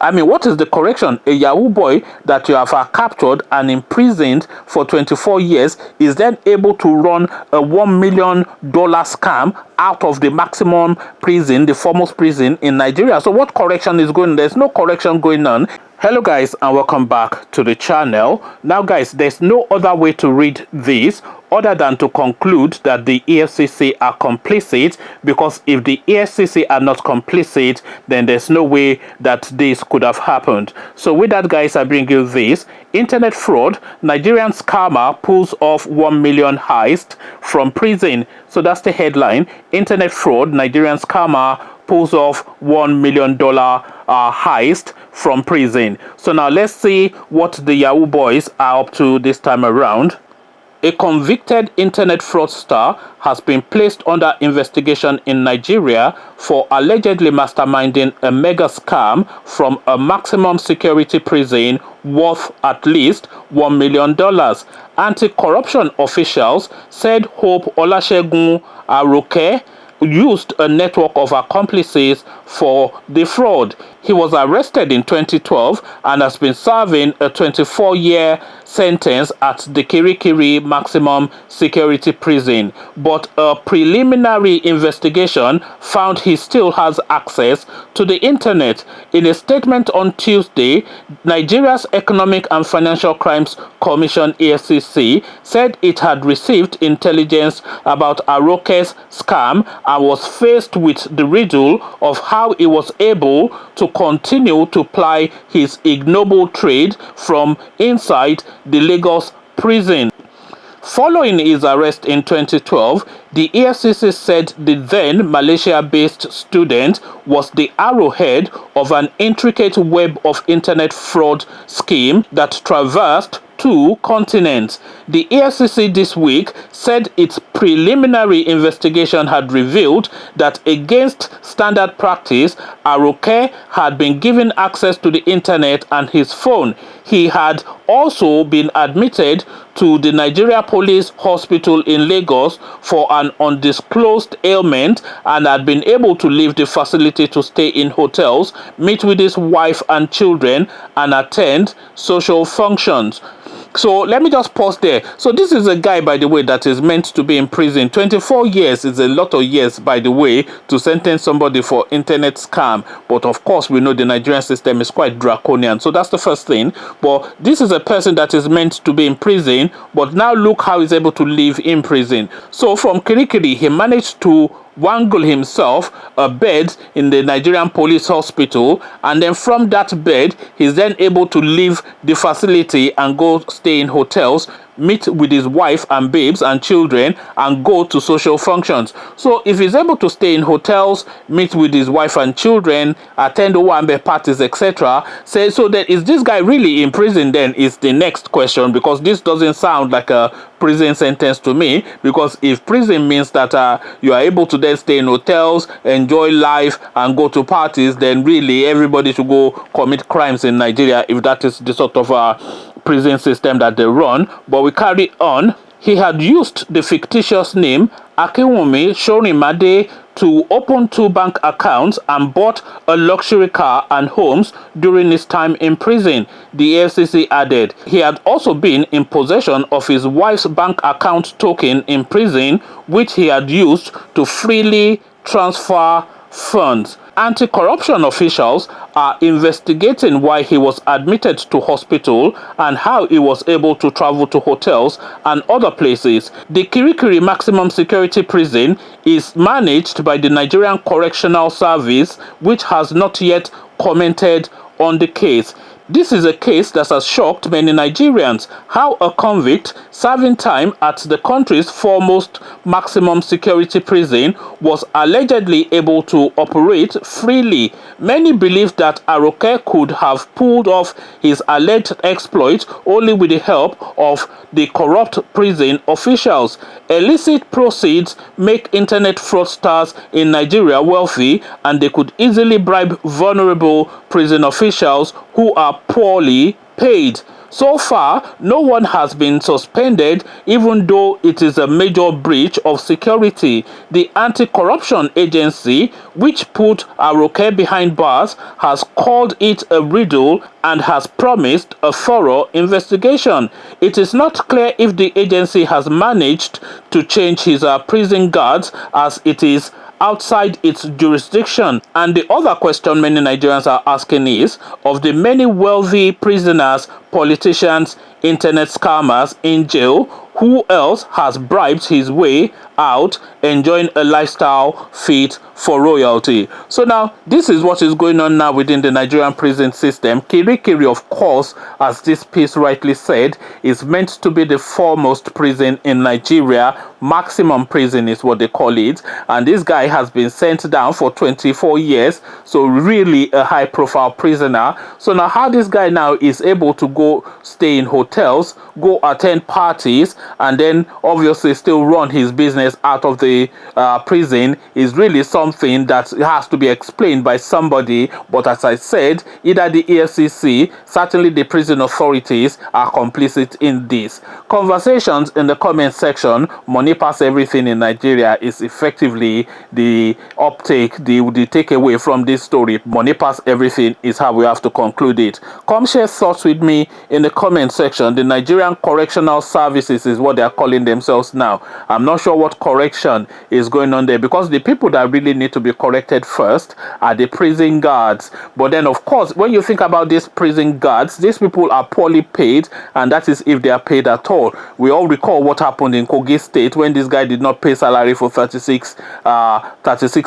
I mean, what is the correction? A Yahoo boy that you have captured and imprisoned for 24 years is then able to run a $1 million scam out of the maximum prison, the foremost prison in Nigeria. So what correction is going on? There's no correction going on. Hello guys, and welcome back to the channel. Now guys, there's no other way to read this other than to conclude that the EFCC are complicit, because if the EFCC are not complicit, then there's no way that this could have happened. So with that guys, I bring you this. Internet fraud, Nigerian scammer pulls off 1 million heist from prison. So that's the headline. Internet fraud, Nigerian scammer pulls off $1 million heist from prison. So now let's see what the Yahoo boys are up to this time around. A convicted internet fraudster has been placed under investigation in Nigeria for allegedly masterminding a mega scam from a maximum security prison worth at least $1 million. Anti-corruption officials said Hope Segun Aroke used a network of accomplices for the fraud. He was arrested in 2012 and has been serving a 24-year sentence at the Kirikiri maximum security prison. But a preliminary investigation found he still has access to the internet. In a statement on Tuesday, Nigeria's Economic and Financial Crimes Commission (EFCC) said it had received intelligence about Aroke's scam and was faced with the riddle of how he was able to continue to ply his ignoble trade from inside the Lagos prison. Following his arrest in 2012, the EFCC said the then Malaysia-based student was the arrowhead of an intricate web of internet fraud scheme that traversed 2 continents. The EFCC this week said its preliminary investigation had revealed that against standard practice, Aroke had been given access to the internet and his phone. He had also been admitted to the Nigeria Police Hospital in Lagos for an undisclosed ailment and had been able to leave the facility to stay in hotels, meet with his wife and children, and attend social functions. So let me just pause there. So this is a guy, by the way, that is meant to be in prison. 24 years is a lot of years, by the way, to sentence somebody for internet scam. But of course, we know the Nigerian system is quite draconian. So that's the first thing. But this is a person that is meant to be in prison, but now look how he's able to live in prison. So from Kirikiri, he managed to wangle himself a bed in the Nigerian Police Hospital, and then from that bed he's then able to leave the facility and go stay in hotels, meet with his wife and babes and children, and go to social functions. So if he's able to stay in hotels, meet with his wife and children, attend Owambe parties, etc., so that is this guy really in prison then is the next question, because this doesn't sound like a prison sentence to me. Because if prison means that you are able to then stay in hotels, enjoy life, and go to parties, then really everybody should go commit crimes in Nigeria if that is the sort of prison system that they run. But we carry on. He had used the fictitious name Akinwumi Shorimade to open 2 bank accounts and bought a luxury car and homes during his time in prison, the EFCC added. He had also been in possession of his wife's bank account token in prison, which he had used to freely transfer funds. Anti-corruption officials are investigating why he was admitted to hospital and how he was able to travel to hotels and other places. The Kirikiri Maximum Security Prison is managed by the Nigerian Correctional Service, which has not yet commented on the case. This is a case that has shocked many Nigerians. How a convict serving time at the country's foremost maximum security prison was allegedly able to operate freely. Many believe that Aroke could have pulled off his alleged exploit only with the help of the corrupt prison officials. Illicit proceeds make internet fraudsters in Nigeria wealthy, and they could easily bribe vulnerable prison officials who are poorly paid. So far, no one has been suspended, even though it is a major breach of security. The anti-corruption agency, which put Aroke behind bars, has called it a riddle and has promised a thorough investigation. It is not clear if the agency has managed to change his prison guards, as it is outside its jurisdiction. And the other question many Nigerians are asking is, of the many wealthy prisoners, politicians, internet scammers in jail, who else has bribed his way out, enjoying a lifestyle fit for royalty? So now, this is what is going on now within the Nigerian prison system. Kirikiri, of course, as this piece rightly said, is meant to be the foremost prison in Nigeria. Maximum prison is what they call it. And this guy has been sent down for 24 years. So really a high profile prisoner. So now how this guy now is able to go stay in hotels, go attend parties, and then obviously still run his business out of the prison is really something that has to be explained by somebody. But as I said, either the EFCC, certainly the prison authorities, are complicit in this. Conversations in the comment section. Money pass everything in Nigeria is effectively the uptake, the takeaway from this story. Money pass everything is how we have to conclude it. Come share thoughts with me in the comment section. The Nigerian Correctional Services is what they are calling themselves now. I'm not sure what correction is going on there, because the people that really need to be corrected first are the prison guards. But then, of course, when you think about these prison guards, these people are poorly paid, and that is if they are paid at all. We all recall what happened in Kogi State when this guy did not pay salary for 36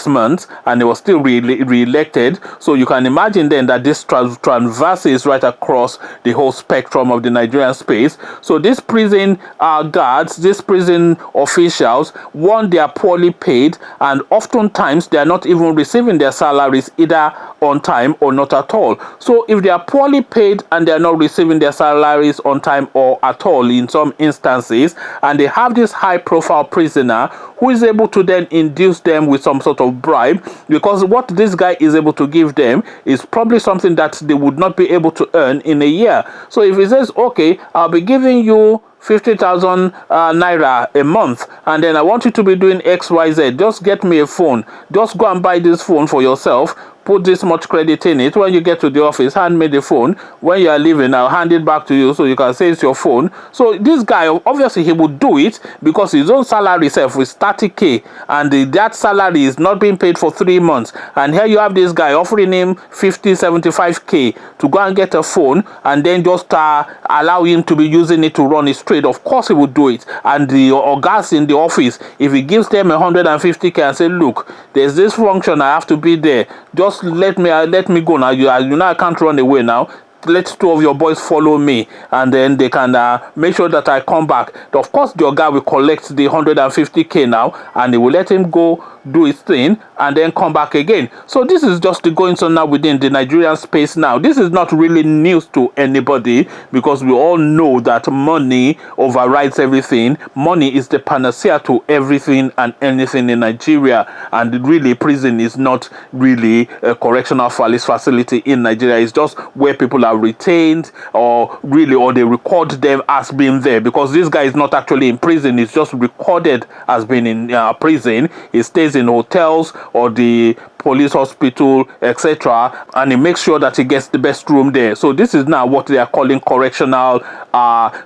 months, and he was still re-elected. So you can imagine then that this transverses right across the whole spectrum of the Nigerian space. So these prison guards, these prison officials, one, they are poorly paid, and oftentimes they are not even receiving their salaries either on time or not at all. So if they are poorly paid and they are not receiving their salaries on time or at all in some instances, and they have this high profile prisoner who is able to then induce them with some sort of bribe, because what this guy is able to give them is probably something that they would not be able to earn in a year. So if he says, okay, I'll be giving you 50,000 naira a month, and then I want you to be doing XYZ, just get me a phone, just go and buy this phone for yourself, put this much credit in it. When you get to the office, hand me the phone. When you are leaving, I'll hand it back to you so you can say it's your phone. So this guy, obviously he would do it because his own salary self is 30k, and that salary is not being paid for 3 months. And here you have this guy offering him 50, 75k to go and get a phone, and then just allow him to be using it to run his trade. Of course he would do it. And the guys in the office, if he gives them 150k and say, look, there's this function, I have to be there, just let me go now. You know I can't run away now. Let 2 of your boys follow me, and then they can make sure that I come back. Of course, your guy will collect the 150k now, and they will let him go do his thing and then come back again. So this is just the goings on now within the Nigerian space now. This is not really news to anybody, because we all know that money overrides everything. Money is the panacea to everything and anything in Nigeria, and really prison is not really a correctional facility in Nigeria. It's just where people are retained, or they record them as being there, because this guy is not actually in prison. He's just recorded as being in prison. He stays in hotels or the police hospital, etc., and he makes sure that he gets the best room there. So this is now what they are calling correctional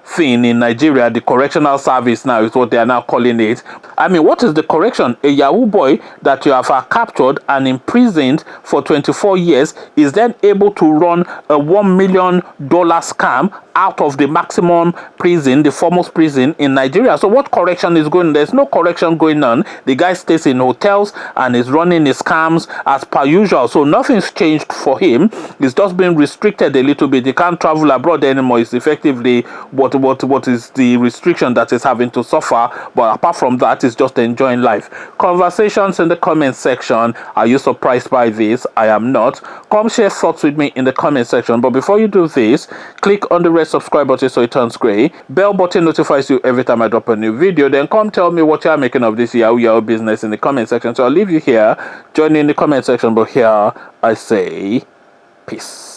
thing in Nigeria. The correctional service now is what they are now calling it. I mean, what is the correction? A Yahoo boy that you have captured and imprisoned for 24 years is then able to run a $1 million scam out of the maximum prison, the foremost prison in Nigeria. So what correction is going on? There's no correction going on. The guy stays in hotels and is running his scams as per usual. So nothing's changed for him. It's just been restricted a little bit. He can't travel abroad anymore. It's effectively what is the restriction that is having to suffer. But apart from that, it's just enjoying life. Conversations in the comment section. Are you surprised by this? I am not. Come share thoughts with me in the comment section. But before you do this, click on the red subscribe button so it turns gray. Bell button notifies you every time I drop a new video. Then come tell me what you are making of this Yahoo business in the comment section. So I'll leave you here. Join me in the comment section. But here I say peace.